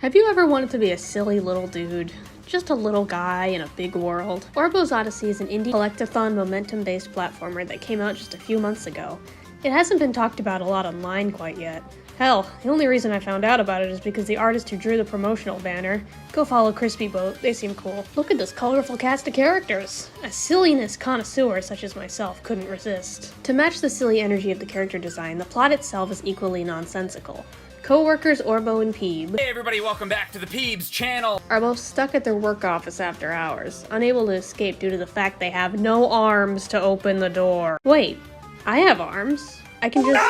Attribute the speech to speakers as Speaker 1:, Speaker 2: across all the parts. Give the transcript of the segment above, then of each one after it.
Speaker 1: Have you ever wanted to be a silly little dude? Just a little guy in a big world? Orbos Odyssey is an indie collectathon momentum-based platformer that came out just a few months ago. It hasn't been talked about a lot online quite yet. Hell, the only reason I found out about it is because the artist who drew the promotional banner. Go follow Crispy Boat, they seem cool. Look at this colorful cast of characters! A silliness connoisseur such as myself couldn't resist. To match the silly energy of the character design, the plot itself is equally nonsensical. Co-workers Orbo and Peeb,
Speaker 2: Hey everybody, welcome back to the Peebs channel!
Speaker 1: Are both stuck at their work office after hours, unable to escape due to the fact they have no arms to open the door. Wait, I have arms. I can just...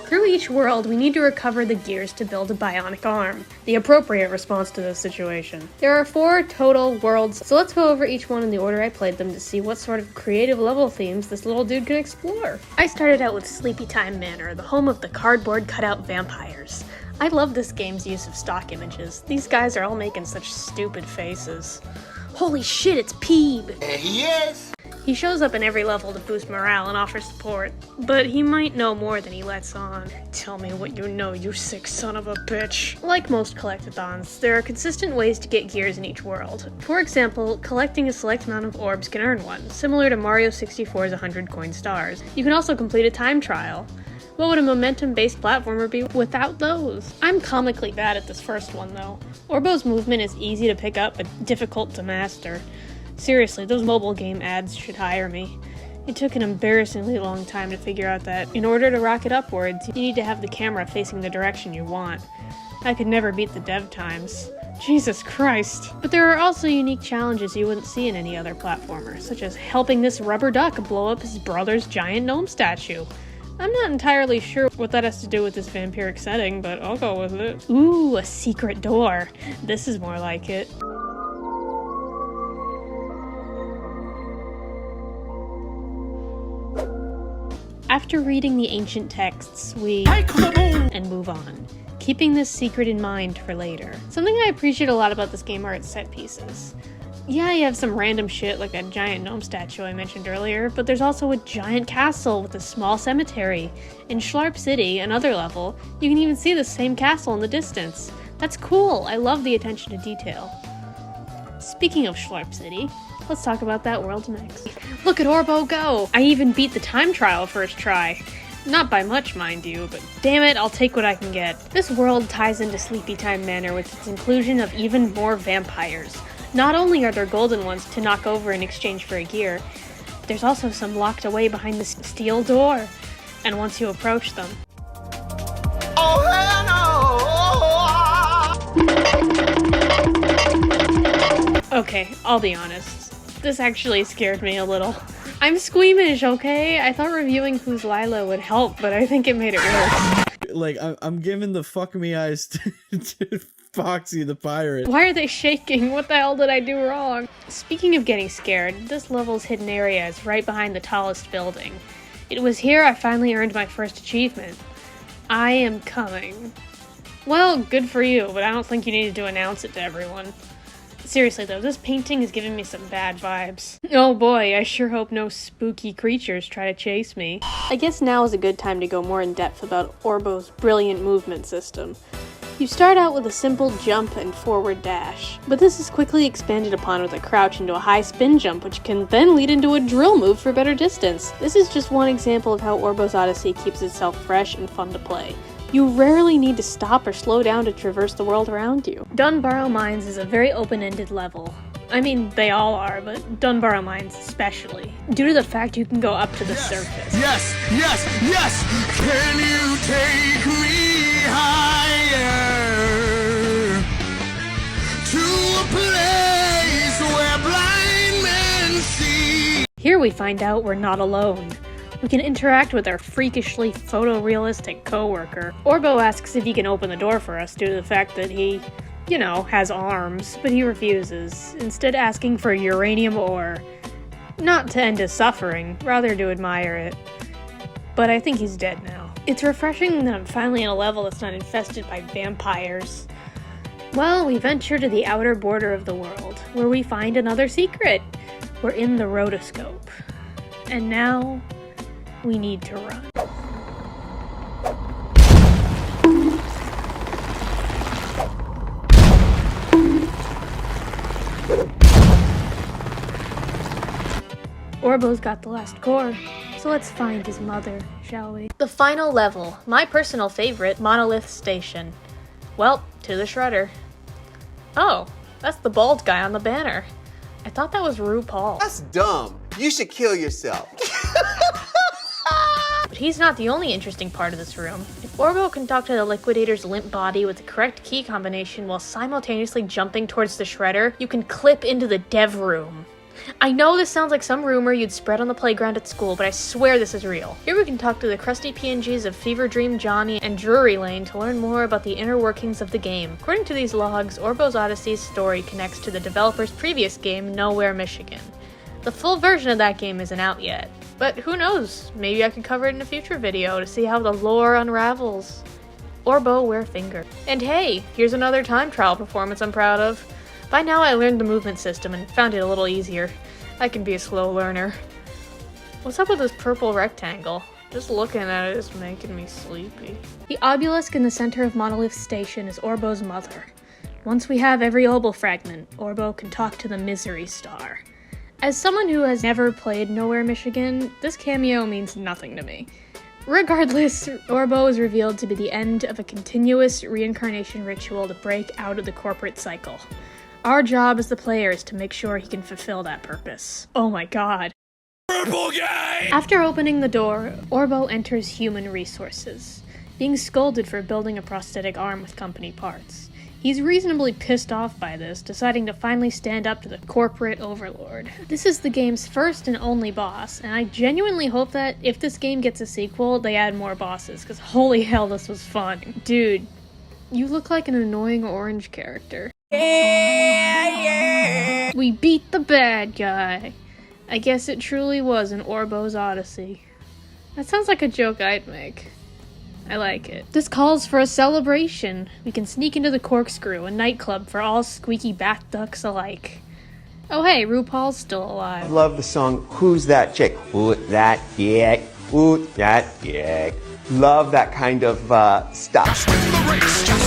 Speaker 1: Through each world, we need to recover the gears to build a bionic arm. The appropriate response to this situation. There are 4 total worlds, so let's go over each one in the order I played them to see what sort of creative level themes this little dude can explore. I started out with Sleepy Time Manor, the home of the cardboard cutout vampires. I love this game's use of stock images. These guys are all making such stupid faces. Holy shit, it's Peeb!
Speaker 3: Yes!
Speaker 1: He shows up in every level to boost morale and offer support, but he might know more than he lets on. Tell me what you know, you sick son of a bitch. Like most collectathons, there are consistent ways to get gears in each world. For example, collecting a select amount of orbs can earn one, similar to Mario 64's 100 coin stars. You can also complete a time trial. What would a momentum-based platformer be without those? I'm comically bad at this first one, though. Orbo's movement is easy to pick up, but difficult to master. Seriously, those mobile game ads should hire me. It took an embarrassingly long time to figure out that in order to rocket upwards, you need to have the camera facing the direction you want. I could never beat the dev times. Jesus Christ. But there are also unique challenges you wouldn't see in any other platformer, such as helping this rubber duck blow up his brother's giant gnome statue. I'm not entirely sure what that has to do with this vampiric setting, but I'll go with it. Ooh, a secret door. This is more like it. After reading the ancient texts, we and move on, keeping this secret in mind for later. Something I appreciate a lot about this game are its set pieces. Yeah, you have some random shit like that giant gnome statue I mentioned earlier, but there's also a giant castle with a small cemetery. In Schlarp City, another level, you can even see the same castle in the distance. That's cool, I love the attention to detail. Speaking of Schlarp City, let's talk about that world next. Look at Orbo go! I even beat the time trial first try. Not by much, mind you, but damn it, I'll take what I can get. This world ties into Sleepy Time Manor with its inclusion of even more vampires. Not only are there golden ones to knock over in exchange for a gear, there's also some locked away behind the steel door. And once you approach them...
Speaker 3: Oh, hell no!
Speaker 1: Okay, I'll be honest. This actually scared me a little. I'm squeamish, okay? I thought reviewing Who's Lila would help, but I think it made it worse.
Speaker 4: Like, I'm giving the fuck me eyes to Foxy the pirate.
Speaker 1: Why are they shaking? What the hell did I do wrong? Speaking of getting scared, this level's hidden area is right behind the tallest building. It was here I finally earned my first achievement. I am coming. Well, good for you, but I don't think you needed to announce it to everyone. Seriously though, this painting is giving me some bad vibes. Oh boy, I sure hope no spooky creatures try to chase me. I guess now is a good time to go more in depth about Orbo's brilliant movement system. You start out with a simple jump and forward dash, but this is quickly expanded upon with a crouch into a high spin jump, which can then lead into a drill move for better distance. This is just one example of how Orbos Odyssey keeps itself fresh and fun to play. You rarely need to stop or slow down to traverse the world around you. Dunbarrow Mines is a very open-ended level. I mean, they all are, but Dunbarrow Mines especially, due to the fact you can go up to the surface.
Speaker 3: Yes! Yes! Yes! Can you take me higher to a place where blind men see?
Speaker 1: Here we find out we're not alone. We can interact with our freakishly photorealistic co-worker. Orbo asks if he can open the door for us due to the fact that he, you know, has arms, but he refuses, instead asking for uranium ore. Not to end his suffering, rather to admire it. But I think he's dead now. It's refreshing that I'm finally in a level that's not infested by vampires. Well, we venture to the outer border of the world, where we find another secret. We're in the rotoscope. And now... we need to run. Orbo's got the last core, so let's find his mother, shall we? The final level, my personal favorite, Monolith Station. Well, to the shredder. Oh, that's the bald guy on the banner. I thought that was RuPaul.
Speaker 5: That's dumb. You should kill yourself.
Speaker 1: But he's not the only interesting part of this room. If Orbo can talk to the Liquidator's limp body with the correct key combination while simultaneously jumping towards the shredder, you can clip into the dev room. I know this sounds like some rumor you'd spread on the playground at school, but I swear this is real. Here we can talk to the crusty PNGs of Fever Dream Johnny and Drury Lane to learn more about the inner workings of the game. According to these logs, Orbos Odyssey's story connects to the developer's previous game, Nowhere, Michigan. The full version of that game isn't out yet, but who knows, maybe I could cover it in a future video to see how the lore unravels. Orbo, wear finger. And hey, here's another time trial performance I'm proud of. By now I learned the movement system and found it a little easier. I can be a slow learner. What's up with this purple rectangle? Just looking at it is making me sleepy. The obelisk in the center of Monolith Station is Orbo's mother. Once we have every Obel fragment, Orbo can talk to the Misery Star. As someone who has never played Nowhere, Michigan, this cameo means nothing to me. Regardless, Orbo is revealed to be the end of a continuous reincarnation ritual to break out of the corporate cycle. Our job as the player is to make sure he can fulfill that purpose. Oh my god.
Speaker 3: Purple guy!
Speaker 1: After opening the door, Orbo enters Human Resources, being scolded for building a prosthetic arm with company parts. He's reasonably pissed off by this, deciding to finally stand up to the corporate overlord. This is the game's first and only boss, and I genuinely hope that if this game gets a sequel, they add more bosses, because holy hell, this was fun. Dude, you look like an annoying orange character. Yeah. We beat the bad guy. I guess it truly was an Orbo's Odyssey. That sounds like a joke I'd make. I like it. This calls for a celebration. We can sneak into the Corkscrew, a nightclub for all squeaky back ducks alike. Oh hey, RuPaul's still alive.
Speaker 5: Love the song Who's That Chick? Who's that chick? Who's that chick? Love that kind of stuff.
Speaker 3: Win the race,